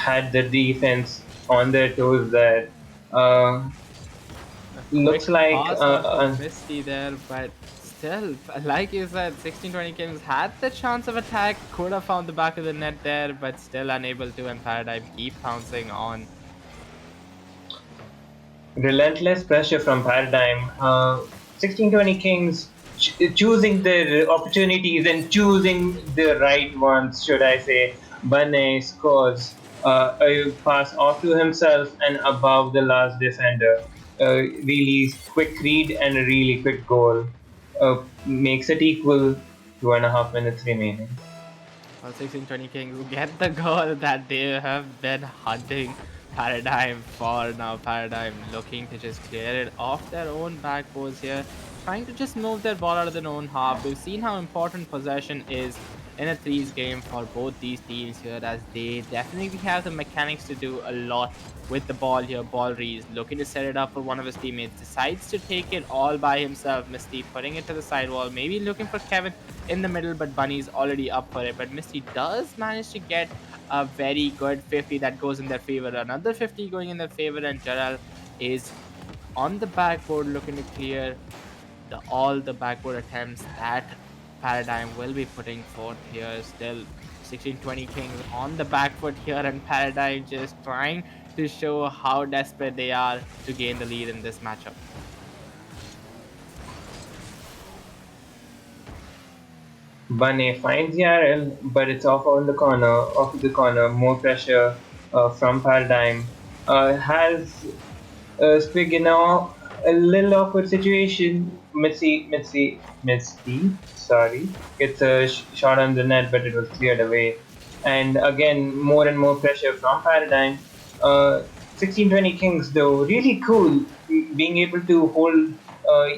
had the defense on their toes there. Uh, A quick looks like pass onto Misty there, but still, like you said, 1620 Kings had the chance of attack, could have found the back of the net there, but still unable to, and Paradigm keep pouncing on. relentless pressure from Paradigm. 1620 Kings choosing their opportunities and choosing the right ones, should I say. Bane scores a pass off to himself and above the last defender. Really quick read and a really quick goal. Makes it equal, 2.5 minutes remaining. Well, 1620 Kings get the goal that they have been hunting Paradigm for now. Paradigm looking to just clear it off their own back post here, trying to just move their ball out of their own half. We've seen how important possession is in a threes game for both these teams here, as they definitely have the mechanics to do a lot with the ball here. Ball Reese looking to set it up for one of his teammates, decides to take it all by himself. Misty putting it to the sidewall, maybe looking for Kevin in the middle, but Bunny's already up for it. But Misty does manage to get a very good 50 that goes in their favor. Another 50 going in their favor, and Jarrell is on the backboard looking to clear all the backboard attempts that Paradigm will be putting forth here. Still 1620 Kings on the back foot here, and Paradigm just trying to show how desperate they are to gain the lead in this matchup. Bane finds Yarel, but it's off the corner. More pressure from Paradigm. Has Spigino a little awkward situation. Misty, sorry. It's a shot on the net, but it was cleared away. And again, more and more pressure from Paradigm. 1620 Kings, though, really cool being able to hold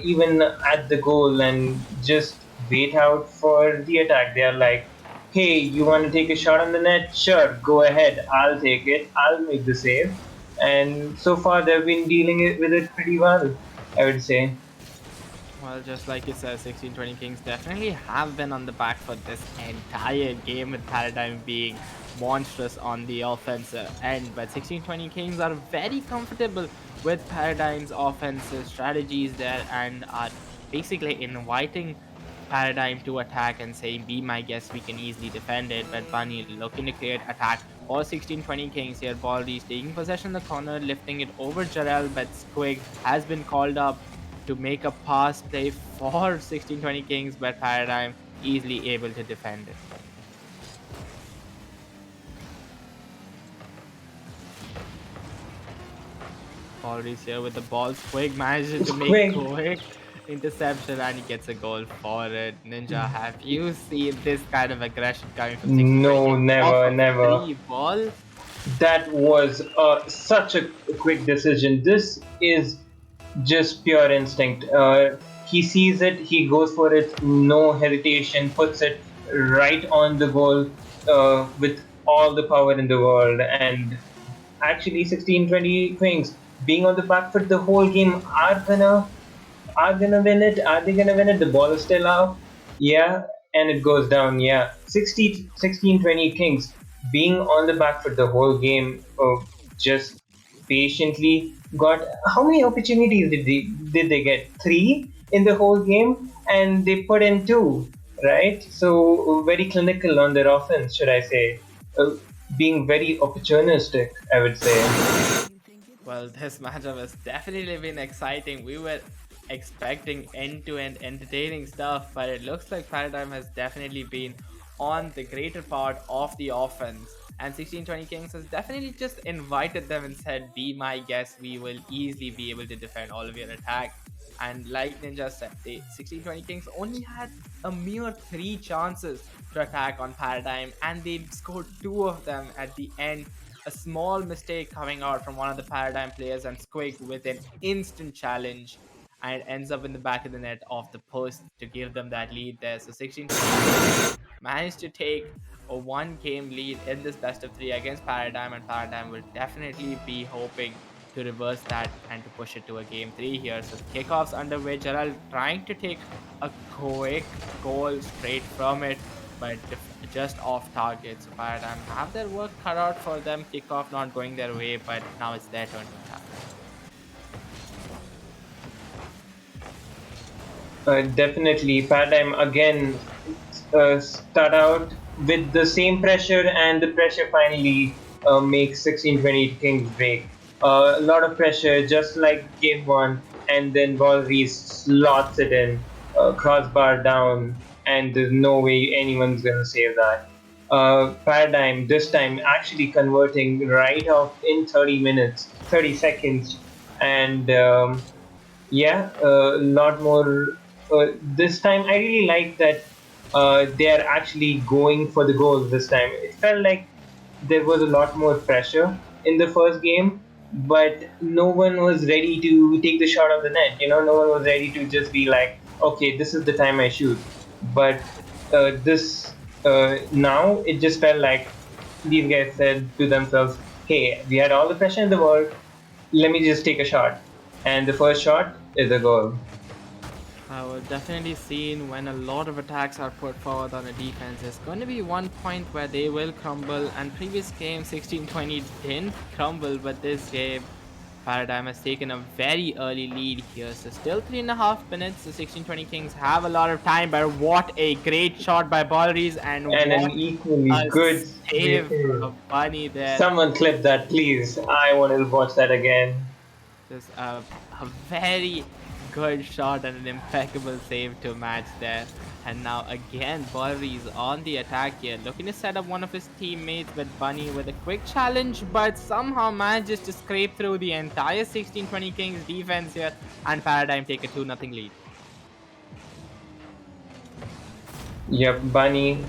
even at the goal and just wait out for the attack. They are like, hey, you want to take a shot on the net? Sure, go ahead. I'll take it. I'll make the save. And so far, they've been dealing with it pretty well, I would say. Well, just like you said, 1620 Kings definitely have been on the back foot this entire game, with Paradigm being monstrous on the offensive end. But 1620 Kings are very comfortable with Paradigm's offensive strategies there, and are basically inviting Paradigm to attack and saying, be my guest, we can easily defend it. But Bunny looking to create attack for 1620 Kings here. Baldy's taking possession in the corner, lifting it over Jarrell, but Squig has been called up to make a pass play for 1620 Kings, but Paradigm easily able to defend it. Always here with the ball. Squig manages It's to make quick. quick interception, and he gets a goal for it. Ninja, have you seen this kind of aggression coming from 1620 No, Kings off never, of never. three balls? That was such a quick decision. This is just pure instinct. He sees it, he goes for it, no hesitation, puts it right on the goal with all the power in the world. And actually, 1620 Queens being on the back foot the whole game are gonna win it. Are they gonna win it? The ball is still out. Yeah, and it goes down. Yeah, 1620 Kings being on the back foot the whole game. Just patiently got how many opportunities did they get? Three in the whole game, and they put in two. Right, so very clinical on their offense, should I say? Being very opportunistic, I would say. Well, this matchup has definitely been exciting. We were expecting end-to-end entertaining stuff, but it looks like Paradigm has definitely been on the greater part of the offense. And 1620 Kings has definitely just invited them and said, be my guest, we will easily be able to defend all of your attack. And like Ninja said, the 1620 Kings only had a mere three chances to attack on Paradigm, and they scored two of them at the end. A small mistake coming out from one of the Paradigm players, and Squig with an instant challenge, and ends up in the back of the net of the post to give them that lead there. So 1620 Kings managed to take a one game lead in this best of three against Paradigm, and Paradigm will definitely be hoping to reverse that and to push it to a game three here. So the kickoff's underway. Gerald trying to take a quick goal straight from it. but just off target. So Paradigm have their work cut out for them. Kickoff not going their way, but now it's their turn to attack. Definitely, Paradigm again start out with the same pressure, and the pressure finally makes 1620 Kings break. A lot of pressure, just like game one, and then Valkyrie slots it in, crossbar down, and there's no way anyone's gonna save that. Paradigm this time actually converting right off in 30 minutes, 30 seconds, and yeah, a lot more. This time, I really like that they're actually going for the goals this time. It felt like there was a lot more pressure in the first game, but no one was ready to take the shot on the net. No one was ready to just be like, okay, this is the time I shoot. But this now it just felt like these guys said to themselves, hey, we had all the pressure in the world, let me just take a shot. And the first shot is a goal. I will definitely seen when a lot of attacks are put forward on a defense. There's going to be one point where they will crumble, and previous game 1620 didn't crumble, but this game Paradigm has taken a very early lead here. So still 3.5 minutes. The 1620 Kings have a lot of time, but what a great shot by Balris, and And an what equally a good. save from Bunny there. Someone clip that, please. I want to watch that again. Just a very good shot and an impeccable save to match there. And now again, Burry is on the attack here, looking to set up one of his teammates with Bunny with a quick challenge, but somehow manages to scrape through the entire 1620 Kings defense here, and Paradigm take a 2-0 lead. Yep, Bunny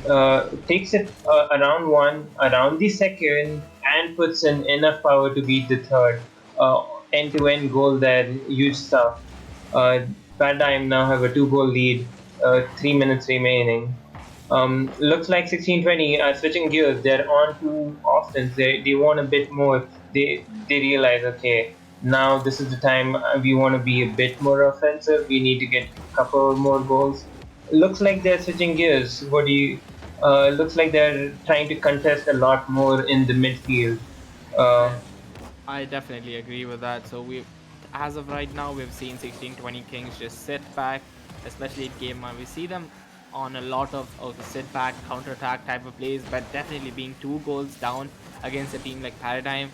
takes it around one, around the second, and puts in enough power to beat the third. End to end goal there, huge stuff. Uh, Paradigm now have a 2 goal lead, 3 minutes remaining. Looks like 1620 switching gears. They're on to offense. They want a bit more. They realize, okay, now this is the time we want to be a bit more offensive. We need to get a couple more goals. Looks like they're switching gears. What do you? Looks like they're trying to contest a lot more in the midfield. Uh, I definitely agree with that. So as of right now, we've seen 1620 Kings just sit back, especially in game one. We see them on a lot of the sit back, counter attack type of plays, but definitely being 2 goals down against a team like Paradigm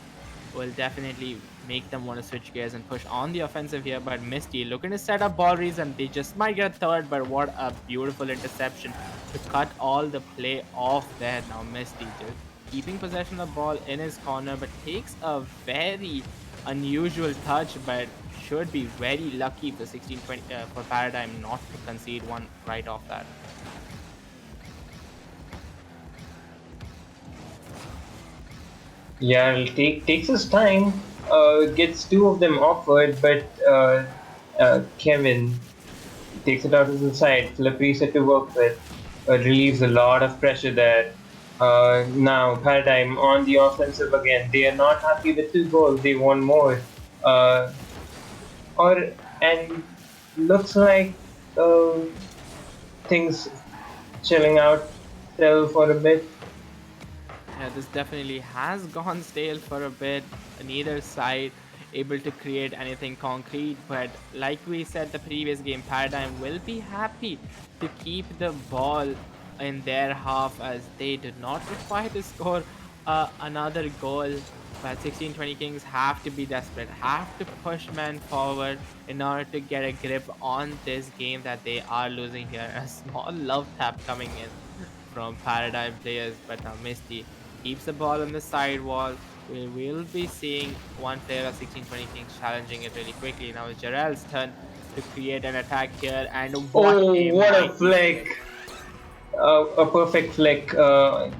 will definitely make them want to switch gears and push on the offensive here. But Misty looking to set up ball and they just might get a third, but what a beautiful interception to cut all the play off there. Now Misty just keeping possession of the ball in his corner, but takes a very unusual touch, but should be very lucky for 1620 for Paradigm not to concede one right off that. yeah, takes his time. Gets two of them offered, but Kevin takes it out to the side. Flip reset to work with. Relieves a lot of pressure there. Now Paradigm on the offensive again. They are not happy with 2 goals. They want more. Uh, or and looks like uh, things chilling out still for a bit. Yeah, this definitely has gone stale for a bit. Neither side able to create anything concrete, but like we said, the previous game, Paradigm will be happy to keep the ball in their half as they did not require to score another goal. But 1620 Kings have to be desperate, have to push men forward in order to get a grip on this game that they are losing here. A small love tap coming in from Paradigm players, but now Misty keeps the ball on the side wall. We will be seeing one player of 1620 Kings challenging it really quickly. Now it's Jarrell's turn to create an attack here, and what Oh, a what a mighty flick! save. A perfect flick. Uh,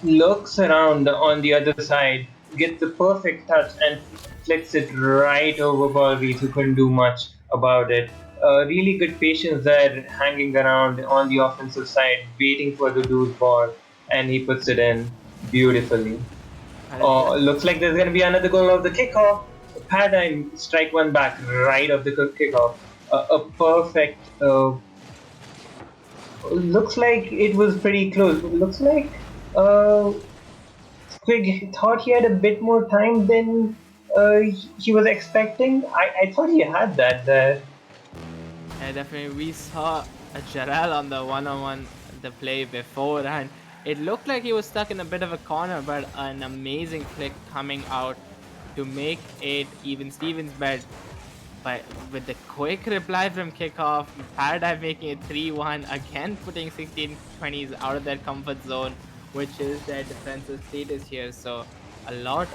Looks around on the other side, gets the perfect touch, and flicks it right over Balvis, who couldn't do much about it. Really good patience there, hanging around on the offensive side, waiting for the loose ball, and he puts it in beautifully. And it just Looks like there's going to be another goal of the kickoff. Paradigm strike one back right of the kickoff. A perfect Looks like it was pretty close. Looks like Squig thought he had a bit more time than he was expecting. I thought he had that there. And definitely, we saw a Jarrell on the one-on-one the play before, and it looked like he was stuck in a bit of a corner, but an amazing flick coming out to make it even Stevens bet. But with the quick reply from kickoff, Paradigm making it 3-1, again putting 1620s out of their comfort zone, which is their defensive status here. So a lot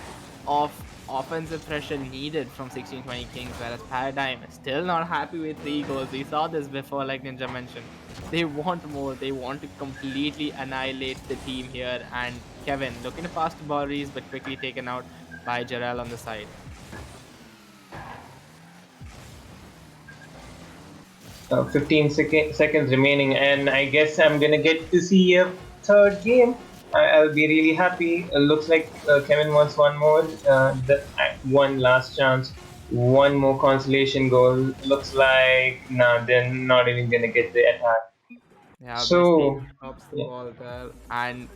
of offensive pressure needed from 1620 Kings, whereas Paradigm is still not happy with 3 goals. We saw this before, like Ninja mentioned. They want more. They want to completely annihilate the team here. And Kevin looking to pass to Boris, but quickly taken out by Jarrell on the side. 15 seconds remaining, and I guess I'm gonna get to see a third game. I'll be really happy. Looks like Kevin wants one more, one last chance, one more consolation goal. Looks like nah, they're not even gonna get the attack. Yeah, So Mistake stops the yeah. ball there, and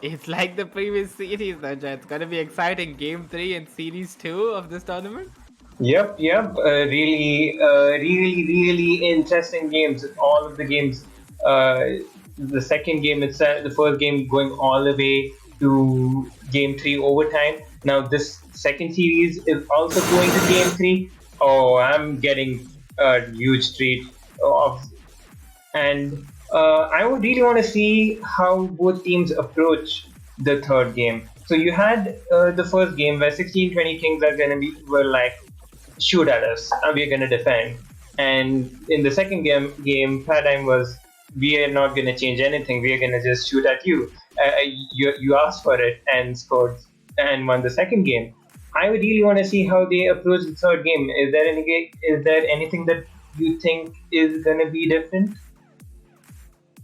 it's like the previous series, Naja. It's gonna be exciting. Game 3 and Series 2 of this tournament. Yep. Really interesting games. All of the games. The second game itself, the first game going all the way to game three overtime. Now this second series is also going to game three. Oh, I'm getting a huge treat of, and I would really want to see how both teams approach the third game. So you had the first game where 16-20 Kings are gonna be were like shoot at us and we're going to defend. And in the second game paradigm was we are not going to change anything, we are going to just shoot at you. You asked for it and scored and won the second game. I would really want to see how they approach the third game. Is there anything that you think is going to be different?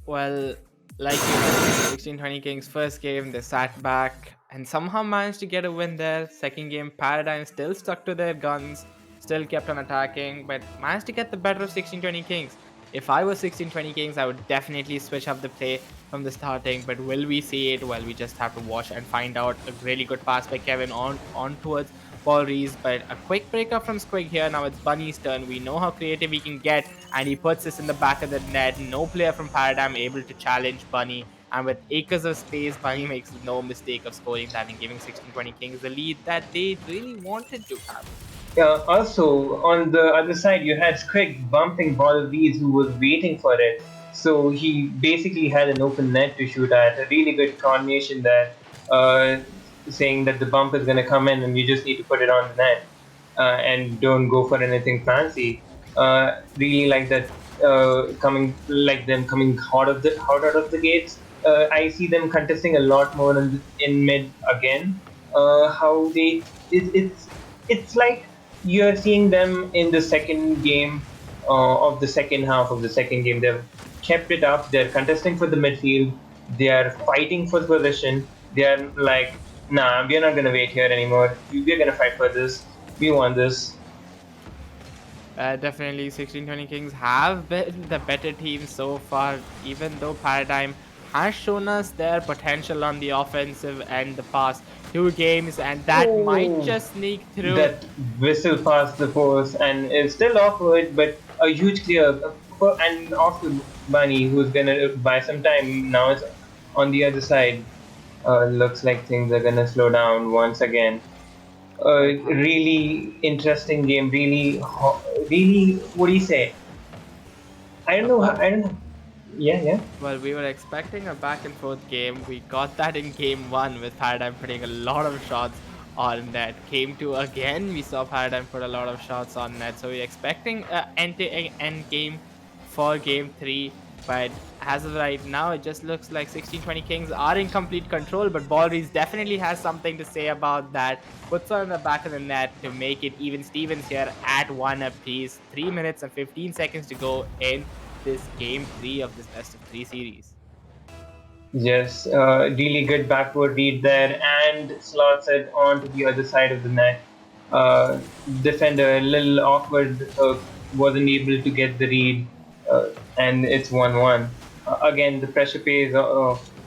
Well, like you mentioned, 1620 Kings first game, they sat back and somehow managed to get a win there. Second game, Paradigm still stuck to their guns, still kept on attacking, but managed to get the better of 1620 Kings. If I was 1620 Kings, I would definitely switch up the play from the starting. But will we see it? Well, we just have to watch and find out. A really good pass by Kevin on towards Paul Reese, but a quick breakup from Squig here. Now it's Bunny's turn. We know how creative he can get, and he puts this in the back of the net. No player from Paradigm able to challenge Bunny. And with acres of space, Bunny makes no mistake of scoring that and giving 1620 Kings the lead that they really wanted to have. Also, on the other side, you had Squig bumping Ball Rees, who was waiting for it. So he basically had an open net to shoot at. A really good coordination there, uh, saying that the bump is going to come in and you just need to put it on the net and don't go for anything fancy. Really like that, coming like them coming hot out of the gates. I see them contesting a lot more in mid again. How they it's like you're seeing them in the second game of the second half of the second game. They've kept it up. They're contesting for the midfield. They are fighting for possession. They are like, nah, we're not gonna wait here anymore. We're gonna fight for this. We want this. Definitely, 1620 Kings have been the better team so far, even though Paradigm has shown us their potential on the offensive end the past 2 games, and that might Oh, just sneak through. that whistle past the post and it's still awkward, but a huge clear and off to Bunny, who's gonna buy some time. Now it's on the other side. Looks like things are gonna slow down once again. But Really interesting game. Really. What do you say? I don't know. well, I don't know. Yeah. well, we were expecting a back and forth game. We got that in game 1 with Paradigm putting a lot of shots on net. Game 2 again, we saw Paradigm put a lot of shots on net. So we're expecting a end to end game for game 3. But as of right now, it just looks like 1620 Kings are in complete control. But Ballrees definitely has something to say about that. Puts her in the back of the net to make it even Stevens here at 1 apiece. 3 minutes and 15 seconds to go in this game 3 of this best of 3 series. Yes. Really good backward read there and slots it onto the other side of the net. Uh, Defender a little awkward. Wasn't able to get the read, and it's 1-1. Again, the pressure pays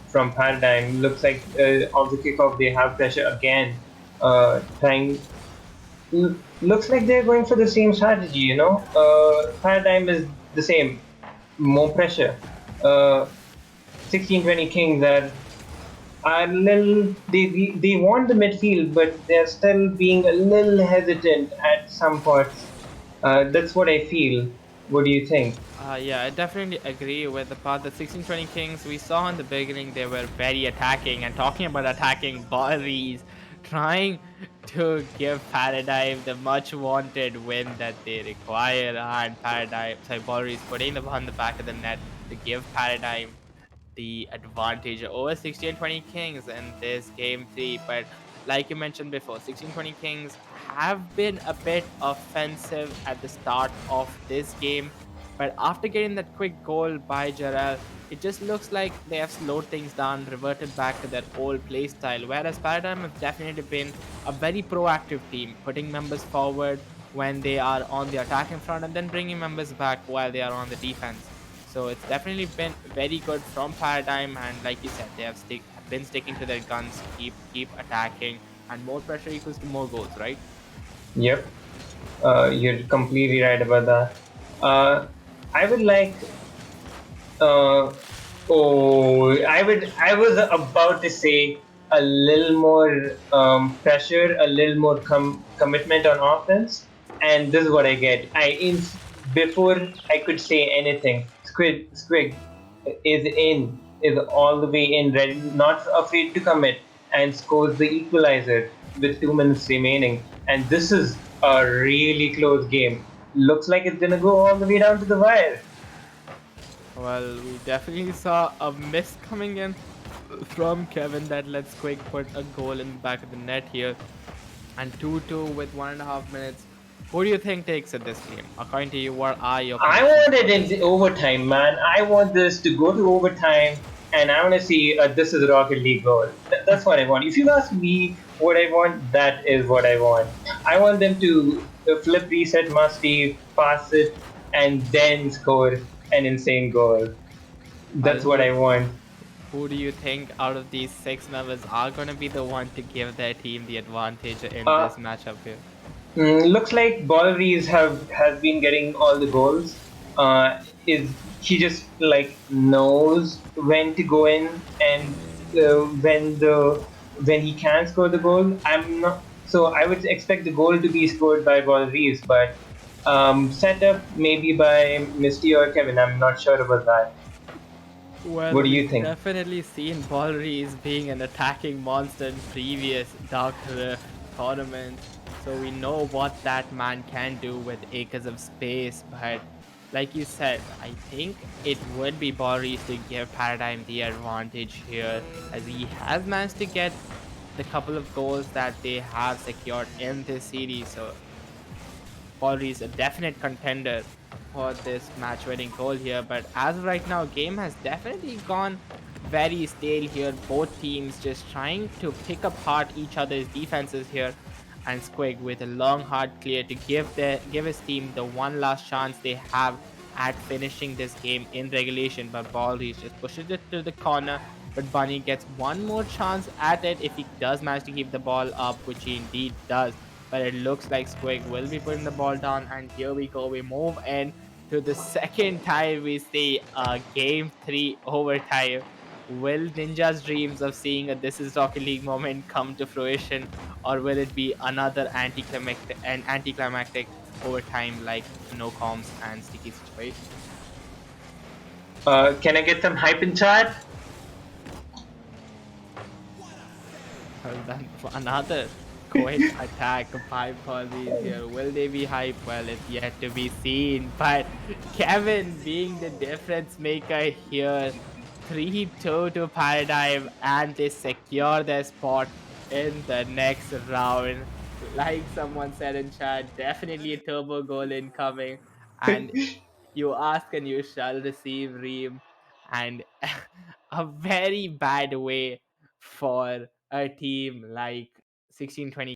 from Paradigm. Looks like off the kickoff they have pressure again. Trying looks like they're going for the same strategy. Paradigm is the same, more pressure. 16-20 Kings are little. They want the midfield, but they're still being a little hesitant at some parts. That's what I feel. What do you think? Yeah, I definitely agree with the part that 1620 Kings we saw in the beginning. They were very attacking, and talking about attacking, Barries trying to give Paradigm the much wanted win that they require, and Paradigm, sorry, Barries putting the ball on the back of the net to give Paradigm the advantage over 1620 Kings in this game three. But like you mentioned before, 1620 Kings have been a bit offensive at the start of this game. But after getting that quick goal by Jarrell, it just looks like they have slowed things down, reverted back to their old play style. Whereas Paradigm have definitely been a very proactive team, putting members forward when they are on the attacking front and then bringing members back while they are on the defense. So it's definitely been very good from Paradigm, and like you said, they have been sticking to their guns, keep attacking, and more pressure equals to more goals, right? Yep, you're completely right about that. I would like Uh, I was about to say a little more pressure, a little more commitment on offense, and this is what I get. Before I could say anything, Squig is all the way in, ready, not afraid to commit, and scores the equalizer with 2 minutes remaining. And this is a really close game. Looks like it's gonna go all the way down to the wire. Well, we definitely saw a miss coming in from Kevin that lets Quick put a goal in the back of the net here, and 2-2 with 1.5 minutes. Who do you think takes it this game? According to you, what are your I predictions want for it this? in the overtime, man. I want this to go to overtime, and I want to see this is a Rocket League goal. That's what I want. If you ask me what I want, that is what I want. I want them to flip, reset, musty, pass it, and then score an insane goal. Well, That's what I want. who do you think out of these six members are going to be the one to give their team the advantage in Uh, this matchup here? Looks like Ball Reeves have has been getting all the goals. Is he just like knows when to go in and when he can score the goal? I'm not so I would expect the goal to be scored by Ball Reeves, but set up maybe by Misty or Kevin. I'm not sure about that. What Well, do we've you think? definitely seen Balris being an attacking monster in previous Dark Rift tournaments, so we know what that man can do with acres of space. But like you said, I think it would be Balris to give Paradigm the advantage here, as he has managed to get the couple of goals that they have secured in this series. So Paul is a definite contender for this match winning goal here. But as of right now, game has definitely gone very stale here. Both teams just trying to pick apart each other's defenses here. And Squig with a long hard clear to give his team the one last chance they have at finishing this game in regulation. But Ball Reach just pushes it to the corner. But Bunny gets one more chance at it if he does manage to keep the ball up, which he indeed does. But it looks like Squig will be putting the ball down. And here we go. We move in to the second time we see game three overtime. Will Ninja's dreams of seeing a This Is Rocket League moment come to fruition, or will it be another anticlimactic overtime like no comms and sticky situation? Can I get some hype in chat? Well, then another quick attack by police here. Will they be hype? Well, it's yet to be seen. But Kevin being the difference maker here, 3-2 to Paradigm, and they secure their spot in the next round. Like someone said in chat, definitely a turbo goal incoming. And you ask and you shall receive, Reem. And a very bad way for a team like 1620